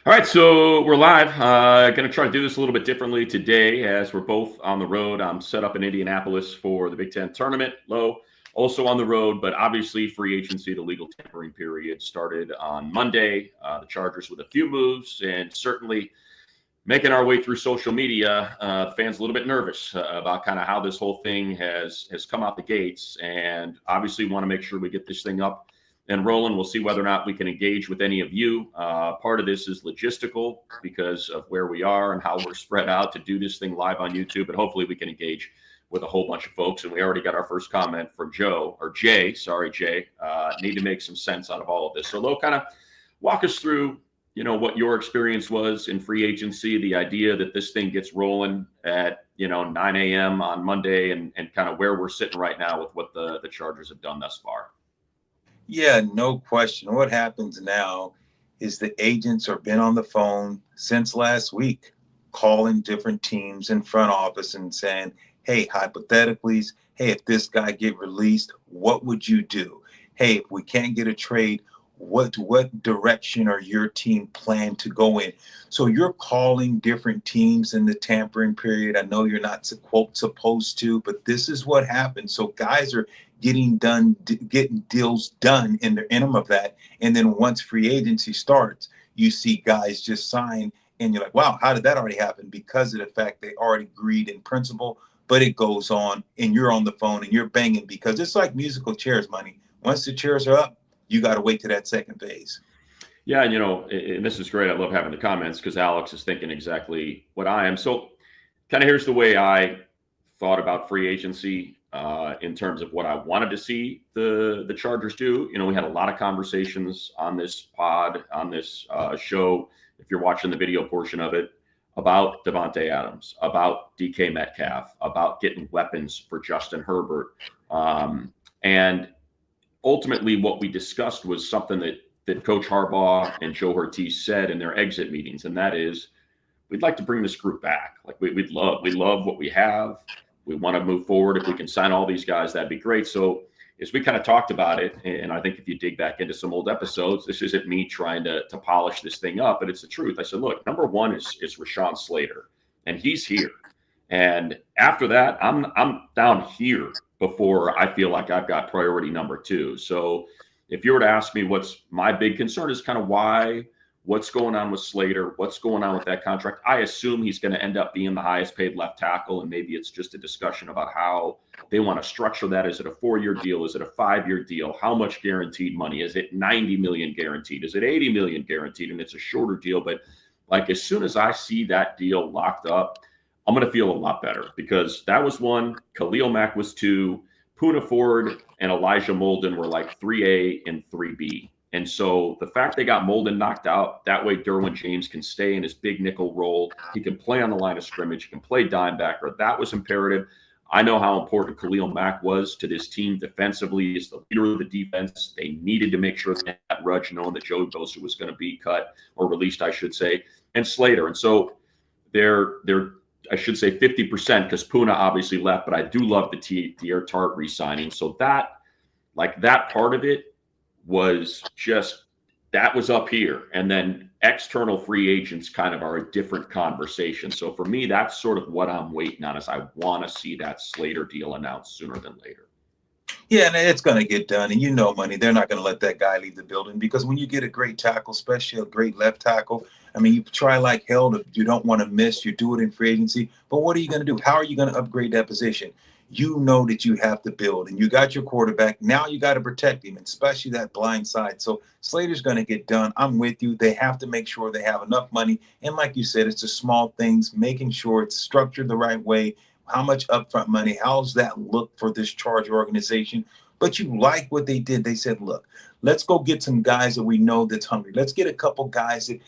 All right, so we're live. Going to try to do this a little bit differently today as we're both on the road. I'm set up in Indianapolis for the Big Ten tournament, also on the road, but obviously free agency, the legal tampering period started on Monday. The Chargers with a few moves and certainly making our way through social media. The fans a little bit nervous about kind of how this whole thing has come out the gates, and obviously want to make sure we get this thing up and rolling. We'll see whether or not we can engage with any of you. Part of this is logistical because of where we are and how we're spread out to do this thing live on YouTube. But hopefully we can engage with a whole bunch of folks. And we already got our first comment from Jay. Need to make some sense out of all of this. So Lo, kind of walk us through, what your experience was in free agency, the idea that this thing gets rolling at, 9 a.m. on Monday and kind of where we're sitting right now with what the Chargers have done thus far. Yeah, no question. What happens now is the agents are been on the phone since last week, calling different teams in front office and saying, hey, hypothetically, hey, if this guy get released, what would you do? Hey, if we can't get a trade, what direction are your team plan to go in? So you're calling different teams in the tampering period. I know you're not quote supposed to, but this is what happens. So guys are getting deals done in the interim of that. And then once free agency starts, you see guys just sign and you're like, wow, how did that already happen? Because of the fact they already agreed in principle, but it goes on and you're on the phone and you're banging because it's like musical chairs money. Once the chairs are up, you got to wait to that second phase. Yeah, and this is great. I love having the comments because Alex is thinking exactly what I am. So kind of here's the way I thought about free agency in terms of what I wanted to see the Chargers do. We had a lot of conversations on this pod, on this show, if you're watching the video portion of it, about Davante Adams, about DK Metcalf, about getting weapons for Justin Herbert. And ultimately what we discussed was something that Coach Harbaugh and Joe Ortiz said in their exit meetings, and that is, we'd like to bring this group back. Like we love what we have. We want to move forward. If we can sign all these guys, that'd be great. So as we kind of talked about it, and I think if you dig back into some old episodes, this isn't me trying to polish this thing up, but it's the truth. I said, look, number one is Rashawn Slater, and he's here. And after that, I'm down here before I feel like I've got priority number two. So if you were to ask me what's my big concern is kind of what's going on with Slater, what's going on with that contract. I assume he's going to end up being the highest paid left tackle, and maybe it's just a discussion about how they want to structure that. Is it a 4-year deal? Is it a 5-year deal? How much guaranteed money? Is it 90 million guaranteed? Is it 80 million guaranteed? And it's a shorter deal. But like as soon as I see that deal locked up, I'm going to feel a lot better because that was 1, Khalil Mack was 2, Poona Ford and Elijah Molden were like 3A and 3B. And so the fact they got Molden knocked out, that way Derwin James can stay in his big nickel role. He can play on the line of scrimmage. He can play dime backer. That was imperative. I know how important Khalil Mack was to this team defensively. He's the leader of the defense. They needed to make sure that Rudge, knowing that Joey Bosa was going to be cut or released, I should say, and Slater. And so they're I should say 50% because Poona obviously left, but I do love the Teair Tart re-signing. So that part of it was just, that was up here. And then external free agents kind of are a different conversation. So for me, that's sort of what I'm waiting on is I want to see that Slater deal announced sooner than later. Yeah, and it's going to get done. And money, they're not going to let that guy leave the building because when you get a great tackle, especially a great left tackle, I mean, you try like hell you don't want to miss. You do it in free agency. But what are you going to do? How are you going to upgrade that position? You know that you have to build, and you got your quarterback. Now you got to protect him, especially that blind side. So Slater's going to get done. I'm with you. They have to make sure they have enough money. And like you said, it's the small things, making sure it's structured the right way. How much upfront money? How's that look for this Charger organization? But you like what they did. They said, look, let's go get some guys that we know that's hungry. Let's get a couple guys that,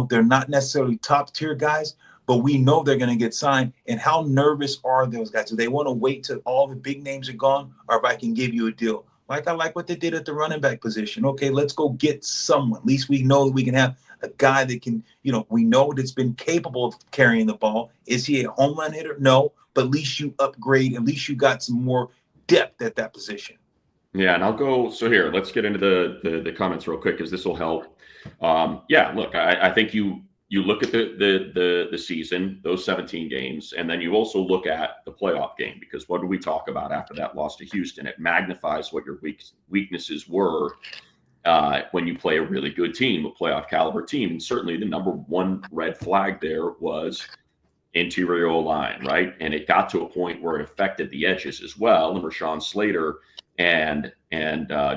they're not necessarily top tier guys, but we know they're going to get signed. And how nervous are those guys? Do they want to wait till all the big names are gone, or if I can give you a deal? Like I like what they did at the running back position. Okay, let's go get someone. At least we know that we can have a guy that can, we know that's been capable of carrying the ball. Is he a home run hitter? No, but at least you upgrade. At least you got some more depth at that position. Yeah, and I'll go. So here, let's get into the comments real quick because this will help. Yeah, look, I think you look at the season, those 17 games, and then you also look at the playoff game, because what do we talk about after that loss to Houston? It magnifies what your weaknesses were when you play a really good team, a playoff caliber team. And certainly the number one red flag there was interior O-line, right? And it got to a point where it affected the edges as well. And Rashawn Slater and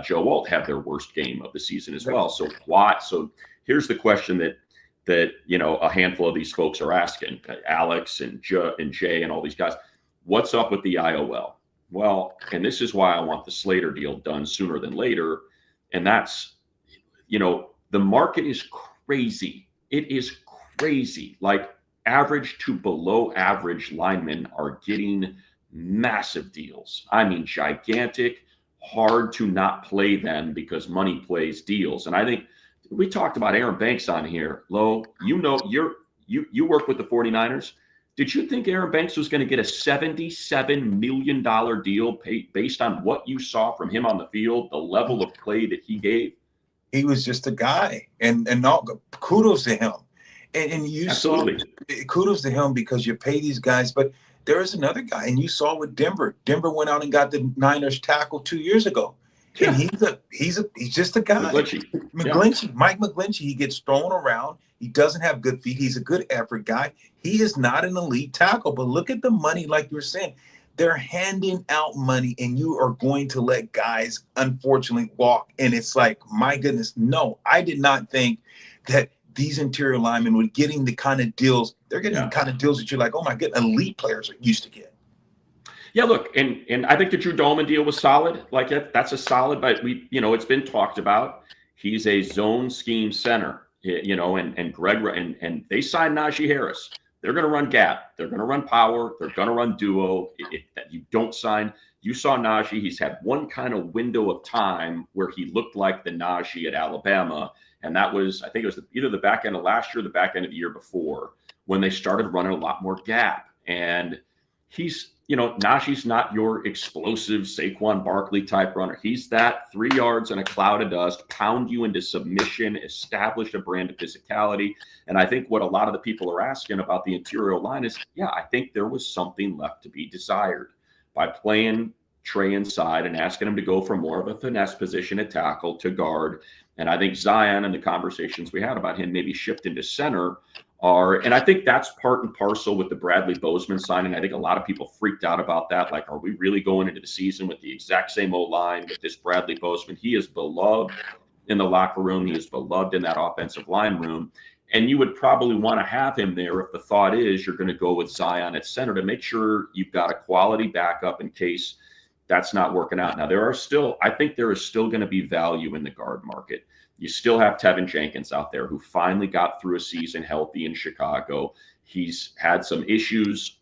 Joe Alt had their worst game of the season as well. So why? So here's the question that a handful of these folks are asking, Alex and Jay and all these guys. What's up with the IOL? Well, and this is why I want the Slater deal done sooner than later. And that's, the market is crazy. It is crazy. Like, average to below average linemen are getting massive deals. I mean, gigantic, hard to not play them because money plays deals. And I think we talked about Aaron Banks on here. Lo, you work with the 49ers. Did you think Aaron Banks was going to get a $77 million deal based on what you saw from him on the field, the level of play that he gave? He was just a guy, and kudos to him. And you Absolutely. saw, kudos to him, because you pay these guys. But there is another guy, and you saw with Denver. Denver went out and got the Niners tackle 2 years ago. Yeah. And he's just a guy. Mike McGlinchey, he gets thrown around. He doesn't have good feet. He's a good effort guy. He is not an elite tackle. But look at the money, like you were saying. They're handing out money, and you are going to let guys, unfortunately, walk. And it's like, my goodness, no, I did not think that these interior linemen were getting the kind of deals. They're getting the kind of deals that you're like, oh my goodness, elite players are used to get. Yeah, look, and I think the Drew Dolman deal was solid. Like, that's a solid, but it's been talked about. He's a zone scheme center, and Greg and they signed Najee Harris. They're going to run gap. They're going to run power. They're going to run duo. If you don't sign, you saw Najee. He's had one kind of window of time where he looked like the Najee at Alabama. And that was, I think it was either the back end of last year or the back end of the year before, when they started running a lot more gap. And he's, Najee's not your explosive Saquon Barkley type runner. He's that 3 yards in a cloud of dust, pound you into submission, establish a brand of physicality. And I think what a lot of the people are asking about the interior line is, I think there was something left to be desired by playing Trey inside and asking him to go from more of a finesse position at tackle to guard. And I think Zion and the conversations we had about him maybe shift into center and I think that's part and parcel with the Bradley Bozeman signing. I think a lot of people freaked out about that. Like, are we really going into the season with the exact same O-line with this Bradley Bozeman? He is beloved in the locker room. He is beloved in that offensive line room. And you would probably want to have him there if the thought is you're going to go with Zion at center to make sure you've got a quality backup in case that's not working out. Now, I think there is still going to be value in the guard market. You still have Tevin Jenkins out there, who finally got through a season healthy in Chicago. He's had some issues,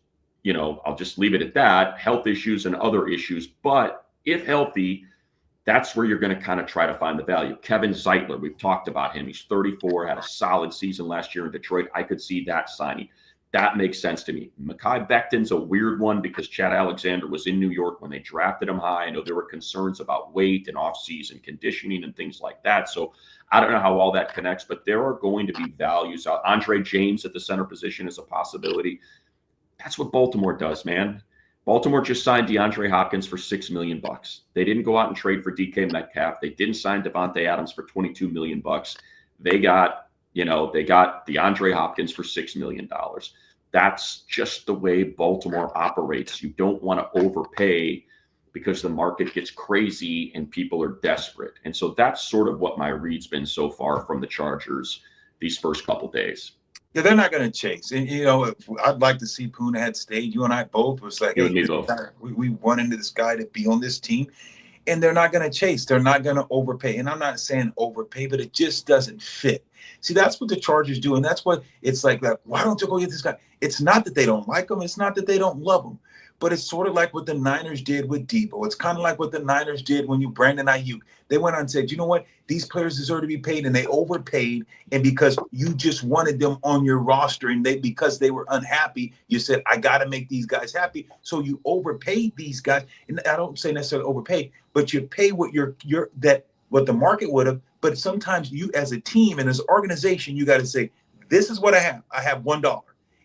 I'll just leave it at that, health issues and other issues. But if healthy, that's where you're going to kind of try to find the value. Kevin Zeitler, we've talked about him. He's 34, had a solid season last year in Detroit. I could see that signing. That makes sense to me. Mekhi Becton's a weird one because Chad Alexander was in New York when they drafted him high. I know there were concerns about weight and off-season conditioning and things like that. So I don't know how all that connects, but there are going to be values. Andre James at the center position is a possibility. That's what Baltimore does, man. Baltimore just signed DeAndre Hopkins for $6 million. They didn't go out and trade for DK Metcalf. They didn't sign Davante Adams for $22 million. They got DeAndre Hopkins for $6 million. That's just the way Baltimore operates. You don't want to overpay because the market gets crazy and people are desperate. And so that's sort of what my read's been so far from the Chargers these first couple days. Yeah, they're not going to chase. And, I'd like to see Poona had stayed. You and I both was like, hey, we want into this guy to be on this team. And they're not going to chase. They're not going to overpay. And I'm not saying overpay, but it just doesn't fit. See, that's what the Chargers do. And that's what it's like, why don't you go get this guy? It's not that they don't like him. It's not that they don't love him. But it's sort of like what the Niners did with Debo. It's kind of like what the Niners did when Brandon Ayuk. They went on and said, you know what? These players deserve to be paid, and they overpaid. And because you just wanted them on your roster, and because they were unhappy, you said, I got to make these guys happy. So you overpaid these guys. And I don't say necessarily overpay, but you pay what that what the market would have. But sometimes you, as a team and as an organization, you got to say, this is what I have. I have $1,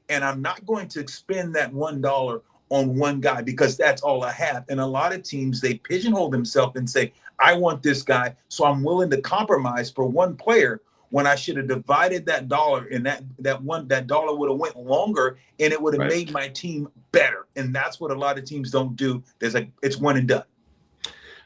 and I'm not going to spend that $1 on one guy because that's all I have. And a lot of teams, they pigeonhole themselves and say, I want this guy, so I'm willing to compromise for one player when I should have divided that dollar, and that dollar would have went longer and it would have made my team better. And that's what a lot of teams don't do. It's one and done.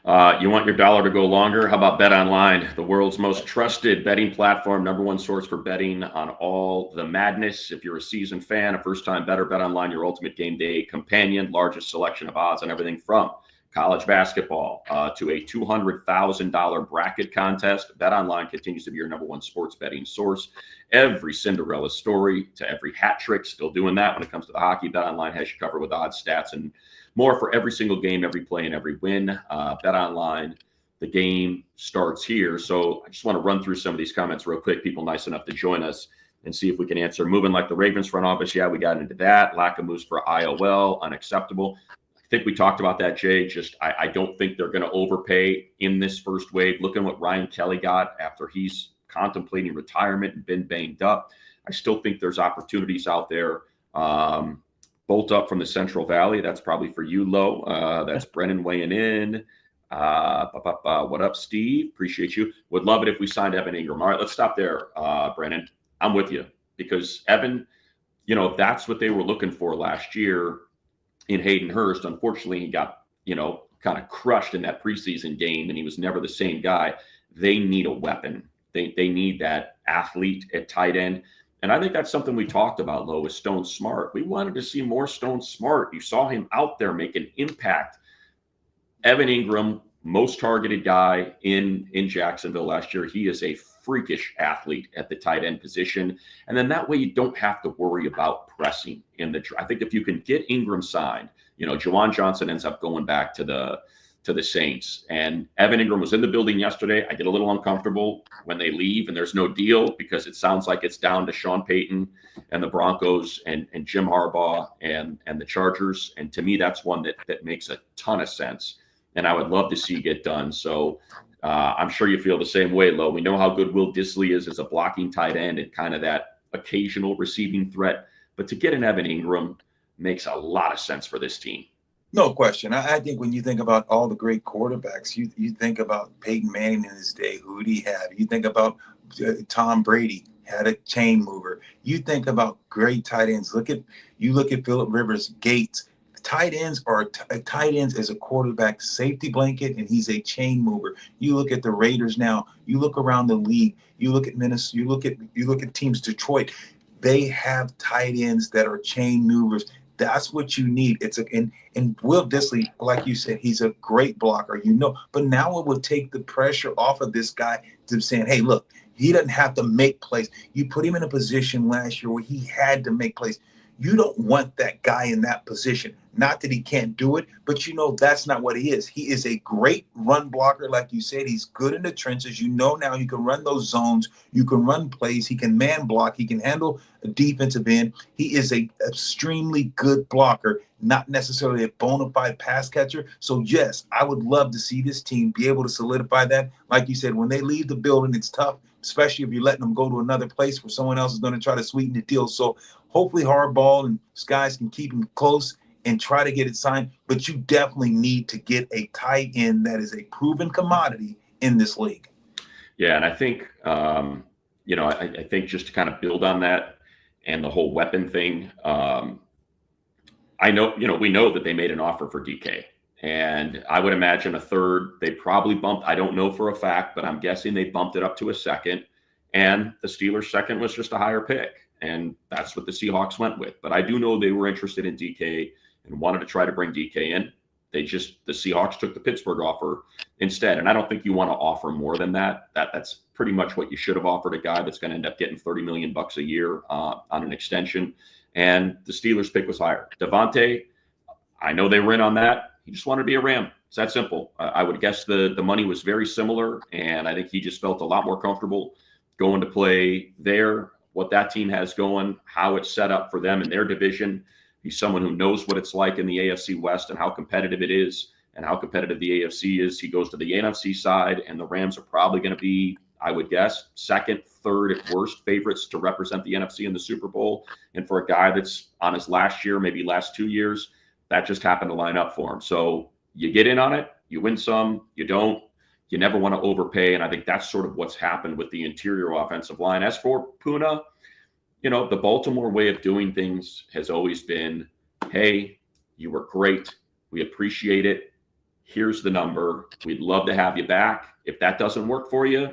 You want your dollar to go longer? How about BetOnline, the world's most trusted betting platform, #1 source for betting on all the madness. If you're a seasoned fan, a first-time bettor, BetOnline, your ultimate game day companion, largest selection of odds on everything from college basketball to a $200,000 bracket contest. BetOnline continues to be your #1 sports betting source. Every Cinderella story to every hat trick, still doing that when it comes to the hockey. BetOnline has you covered with odds, stats, and more for every single game, every play, and every win. BetOnline, the game starts here. So I just want to run through some of these comments real quick. People nice enough to join us and see if we can answer. Moving like the Ravens front office. Yeah, we got into that. Lack of moves for IOL, unacceptable. I think we talked about that, Jay. I don't think they're going to overpay in this first wave. Look at what Ryan Kelly got after he's contemplating retirement and been banged up. I still think there's opportunities out there. Bolt up from the Central Valley. That's probably for you, Lo. That's Brennan weighing in. What up, Steve? Appreciate you. Would love it if we signed Evan Engram. All right, let's stop there, Brennan. I'm with you because Evan, that's what they were looking for last year in Hayden Hurst. Unfortunately, he got, kind of crushed in that preseason game, and he was never the same guy. They need a weapon. They need that athlete at tight end. And I think that's something we talked about, Lo, with Stone Smart. We wanted to see more Stone Smart. You saw him out there make an impact. Evan Engram, most targeted guy in Jacksonville last year. He is a freakish athlete at the tight end position. And then that way you don't have to worry about pressing in the – I think if you can get Engram signed, Juwan Johnson ends up going back to the Saints. And Evan Engram was in the building yesterday. I get a little uncomfortable when they leave and there's no deal because it sounds like it's down to Sean Payton and the Broncos and Jim Harbaugh and the Chargers. And to me, that's one that makes a ton of sense. And I would love to see get done. So I'm sure you feel the same way, Lo. We know how good Will Dissly is as a blocking tight end and kind of that occasional receiving threat. But to get an Evan Engram makes a lot of sense for this team. No question. I think when you think about all the great quarterbacks, you think about Peyton Manning in his day, who did he have? You think about Tom Brady, had a chain mover. You think about great tight ends. Look at Phillip Rivers, Gates. Tight ends as a quarterback safety blanket, and he's a chain mover. You look at the Raiders now. You look around the league. You look at Minnesota. You look at teams. Detroit. They have tight ends that are chain movers. That's what you need. And Will Dissly, like you said, he's a great blocker, but now it would take the pressure off of this guy to saying, hey, look, he doesn't have to make plays. You put him in a position last year where he had to make plays. You don't want that guy in that position. Not that he can't do it, but that's not what he is. He is a great run blocker, like you said. He's good in the trenches. Now you can run those zones. You can run plays. He can man block. He can handle a defensive end. He is a extremely good blocker, not necessarily a bona fide pass catcher. So, yes, I would love to see this team be able to solidify that. Like you said, when they leave the building, it's tough, especially if you're letting them go to another place where someone else is going to try to sweeten the deal. So hopefully Harbaugh and Skies can keep him close and try to get it signed. But you definitely need to get a tight end that is a proven commodity in this league. Yeah, and I think, I think just to kind of build on that and the whole weapon thing, we know that they made an offer for DK. And I would imagine a third, they probably bumped. I don't know for a fact, but I'm guessing they bumped it up to a second. And the Steelers' second was just a higher pick. And that's what the Seahawks went with. But I do know they were interested in DK and wanted to try to bring DK in. The Seahawks took the Pittsburgh offer instead. And I don't think you want to offer more than that. That's pretty much what you should have offered a guy that's going to end up getting $30 million a year on an extension. And the Steelers' pick was higher. Davante, I know they were in on that. He just wanted to be a Ram. It's that simple. I would guess the money was very similar. And I think he just felt a lot more comfortable going to play there, what that team has going, how it's set up for them in their division. He's someone who knows what it's like in the AFC West and how competitive it is. and how competitive the AFC is. He goes to the NFC side, and the Rams are probably going to be, I would guess, second, third at worst favorites to represent the NFC in the Super Bowl. And for a guy that's on his last year, maybe last 2 years, that just happened to line up for him. So you get in on it, you win some, you don't. You never want to overpay, and I think that's sort of what's happened with the interior offensive line. As for Puna, the Baltimore way of doing things has always been, hey, you were great. We appreciate it. Here's the number. We'd love to have you back. If that doesn't work for you,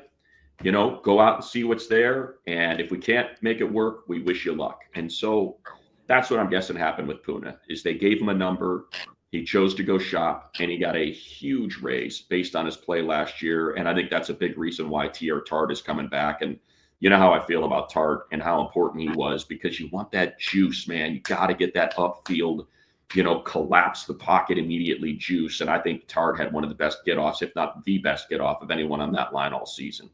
go out and see what's there. And if we can't make it work, we wish you luck. And so that's what I'm guessing happened with Puna, is they gave him a number. He chose to go shop, and he got a huge raise based on his play last year. And I think that's a big reason why T.R. Tart is coming back. And you know how I feel about Tart and how important he was, because you want that juice, man. You got to get that upfield, collapse the pocket immediately juice. And I think Tart had one of the best get-offs, if not the best get-off of anyone on that line all season.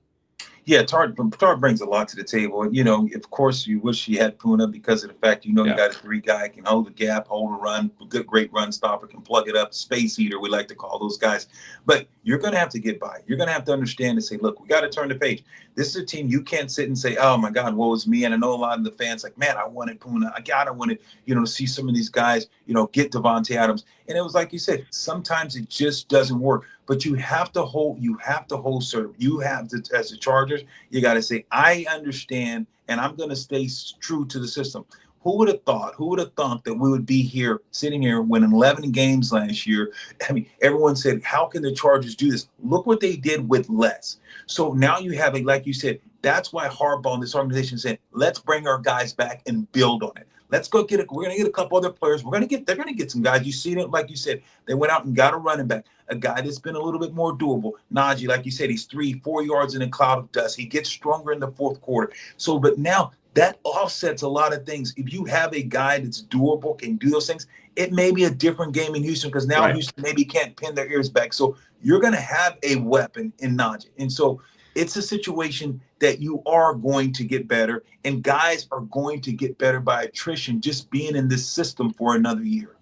Yeah, Tart brings a lot to the table. And, of course, you wish you had Puna because of the fact, you got a 3 guy, can hold the gap, hold a run, great run stopper, can plug it up, space eater, we like to call those guys. But you're going to have to get by. You're going to have to understand and say, look, we got to turn the page. This is a team you can't sit and say, oh, my God, woe is me. And I know a lot of the fans like, man, I wanted Puna. I wanted, to see some of these guys, get Davante Adams. And it was like you said, sometimes it just doesn't work. But you have to hold serve. You have to, as the Chargers, you got to say, I understand, and I'm going to stay true to the system. Who would have thought that we would be here, sitting here, winning 11 games last year? I mean, everyone said, how can the Chargers do this? Look what they did with less. So now you have like you said, that's why Harbaugh and this organization said, let's bring our guys back and build on it. Let's go we're going to get a couple other players. They're going to get some guys. You see it, like you said, they went out and got a running back, a guy that's been a little bit more doable. Najee, like you said, he's 3-4 yards in a cloud of dust. He gets stronger in the fourth quarter. So, but now that offsets a lot of things. If you have a guy that's doable, can do those things, it may be a different game in Houston, because now Houston maybe can't pin their ears back. So you're going to have a weapon in Najee. And so it's a situation that you are going to get better, and guys are going to get better by attrition, just being in this system for another year.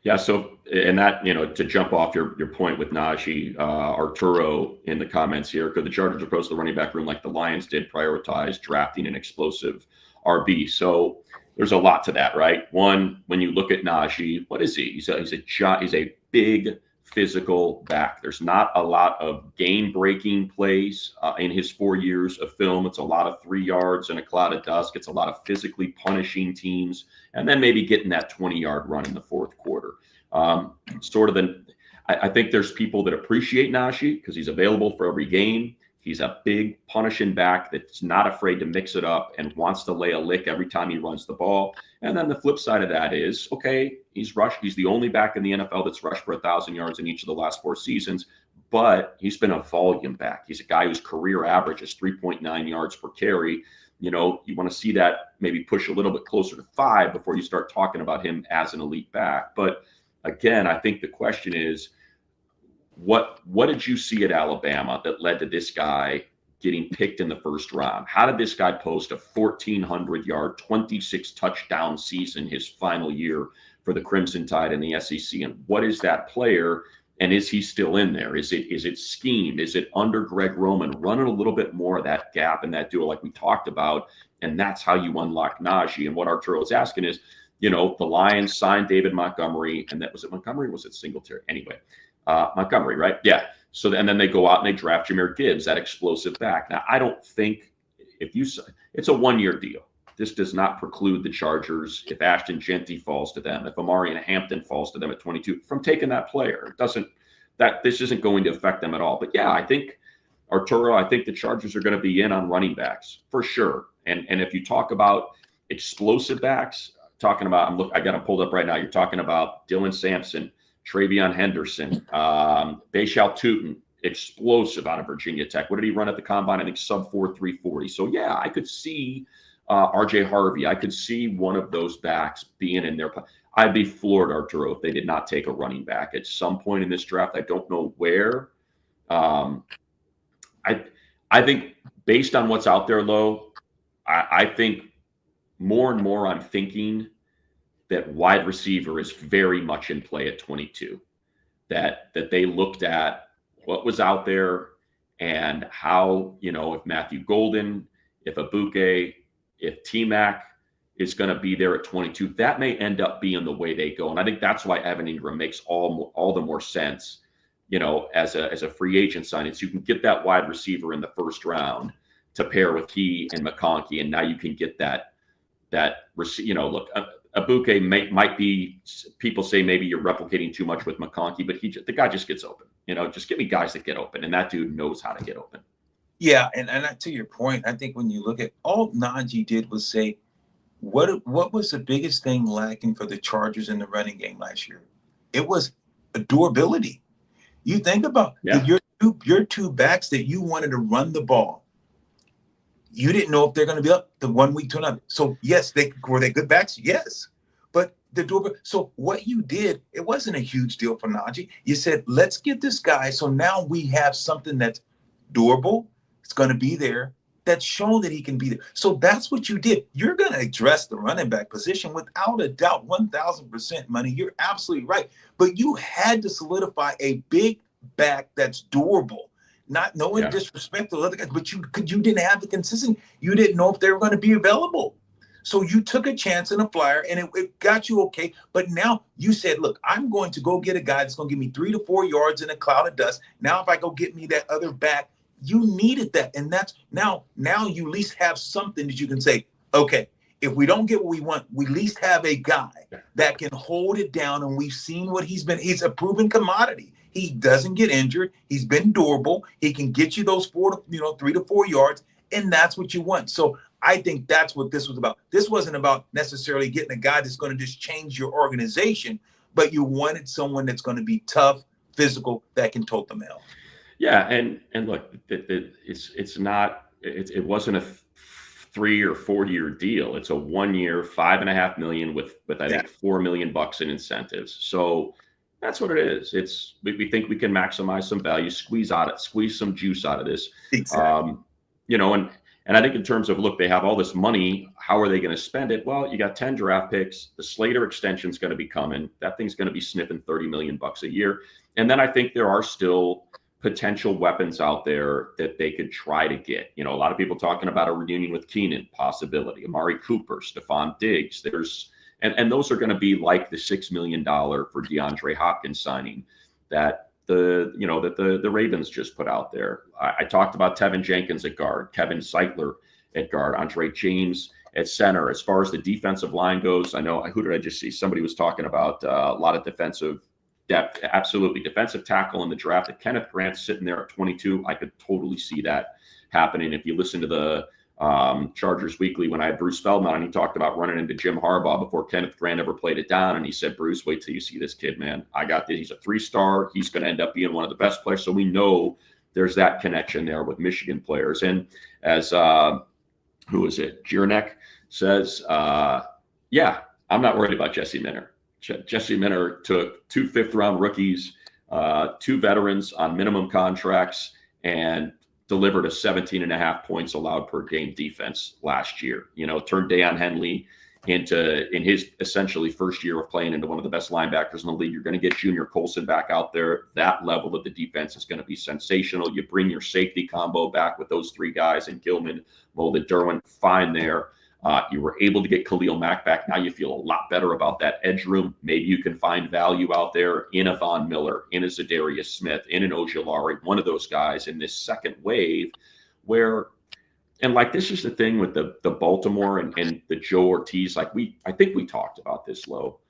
Yeah. So, and that, to jump off your point with Najee, Arturo in the comments here, could the Chargers approach the running back room like the Lions did, prioritize drafting an explosive RB? So there's a lot to that, right? One, when you look at Najee, what is he? He's a big physical back. There's not a lot of game-breaking plays in his 4 years of film. It's a lot of 3 yards in a cloud of dust. It's a lot of physically punishing teams, and then maybe getting that 20-yard run in the fourth quarter. I think there's people that appreciate Najee because he's available for every game. He's a big punishing back that's not afraid to mix it up and wants to lay a lick every time he runs the ball. And then the flip side of that is, okay, he's the only back in the NFL that's rushed for 1,000 yards in each of the last 4 seasons, but he's been a volume back. He's a guy whose career average is 3.9 yards per carry. You want to see that maybe push a little bit closer to 5 before you start talking about him as an elite back. But again, I think the question is, what did you see at Alabama that led to this guy getting picked in the first round? How did this guy post a 1,400-yard, 26 touchdown season his final year for the Crimson Tide in the SEC? And what is that player? And is he still in there? Is it schemed? Is it under Greg Roman running a little bit more of that gap in that duo like we talked about? And that's how you unlock Najee. And what Arturo is asking is, the Lions signed David Montgomery, and was it Montgomery or was it Singletary? Anyway, Montgomery, right? Yeah. So, and then they go out and they draft Jahmyr Gibbs, that explosive back. Now, I don't think it's a 1-year deal. This does not preclude the Chargers, if Ashton Genty falls to them, if Amari Hampton falls to them at 22, from taking that player. This isn't going to affect them at all. But yeah, I think the Chargers are going to be in on running backs for sure. And if you talk about explosive backs, I got them pulled up right now. You're talking about Dylan Sampson, Travion Henderson, Bashal Tutin, explosive out of Virginia Tech. What did he run at the combine? I think sub 4.340. So yeah, I could see RJ Harvey. I could see one of those backs being in there. I'd be floored, Arturo, if they did not take a running back at some point in this draft. I don't know where. I think based on what's out there, I think more and more I'm thinking that wide receiver is very much in play at 22. that they looked at what was out there and how, if Matthew Golden, if Abuke, if T-Mac is going to be there at 22, that may end up being the way they go. And I think that's why Evan Engram makes all the more sense, as a free agent signing. So you can get that wide receiver in the first round to pair with he and McConkey, and now you can get that look. Abuke might be, people say maybe you're replicating too much with McConkey, but the guy just gets open. Just give me guys that get open, and that dude knows how to get open. Yeah, and to your point, I think when you look at all Najee did was say, what was the biggest thing lacking for the Chargers in the running game last year? It was durability. You think about your two backs that you wanted to run the ball. You didn't know if they're going to be up the 1 week to another. So yes, were they good backs? Yes, but the durability. So what you did, it wasn't a huge deal for Najee. You said, let's get this guy. So now we have something that's durable. It's going to be there. That's shown that he can be there. So that's what you did. You're going to address the running back position without a doubt, 1,000% money. You're absolutely right. But you had to solidify a big back that's durable. Not knowing disrespect to other guys, but you didn't have the consistency. You didn't know if they were going to be available. So you took a chance in a flyer, and it got you okay. But now you said, look, I'm going to go get a guy that's going to give me 3 to 4 yards in a cloud of dust. Now if I go get me that other back, you needed that. And that's now you at least have something that you can say, okay, if we don't get what we want, we at least have a guy that can hold it down. And we've seen what he's been. He's a proven commodity. He doesn't get injured. He's been durable. He can get you those 3 to 4 yards, and that's what you want. So I think that's what this was about. This wasn't about necessarily getting a guy that's going to just change your organization, but you wanted someone that's going to be tough, physical, that can tote the mail. Yeah, and look, it wasn't a 3 or 4 year deal. It's a 1 year, $5.5 million with I think $4 million in incentives. So that's what it is. We think we can maximize some value, squeeze some juice out of this. Exactly. And I think in terms of, look, they have all this money. How are they going to spend it? Well, you got 10 draft picks. The Slater extension is going to be coming. That thing's going to be sniffing $30 million a year. And then I think there are still potential weapons out there that they could try to get. A lot of people talking about a reunion with Keenan, possibility. Amari Cooper, Stephon Diggs. And those are going to be like the $6 million for DeAndre Hopkins signing that the Ravens just put out there. I talked about Tevin Jenkins at guard, Kevin Zeitler at guard, Andre James at center. As far as the defensive line goes, I know, who did I just see? Somebody was talking about a lot of defensive depth. Absolutely. Defensive tackle in the draft. Kenneth Grant sitting there at 22. I could totally see that happening. If you listen to the Chargers Weekly, when I had Bruce Feldman on, he talked about running into Jim Harbaugh before Kenneth Grant ever played it down. And he said, Bruce, wait till you see this kid, man. I got this. He's a 3-star. He's going to end up being one of the best players. So we know there's that connection there with Michigan players. And as, who is it? Jirnek says, yeah, I'm not worried about Jesse Minter. Jesse Minter took 2 fifth-round rookies, 2 veterans on minimum contracts, and delivered a 17.5 points allowed per game defense last year. Turned Deion Henley in his essentially first year of playing into one of the best linebackers in the league. You're going to get Junior Colson back out there. That level of the defense is going to be sensational. You bring your safety combo back with those 3 guys, and Gilman, molded Derwin, fine there. You were able to get Khalil Mack back. Now you feel a lot better about that edge room. Maybe you can find value out there in a Von Miller, in a Zadarius Smith, in an Ojulari, one of those guys in this second wave where, and like, this is the thing with the Baltimore and the Joe Ortiz. Like I think we talked about this, Lo.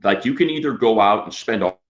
Like, you can either go out and spend all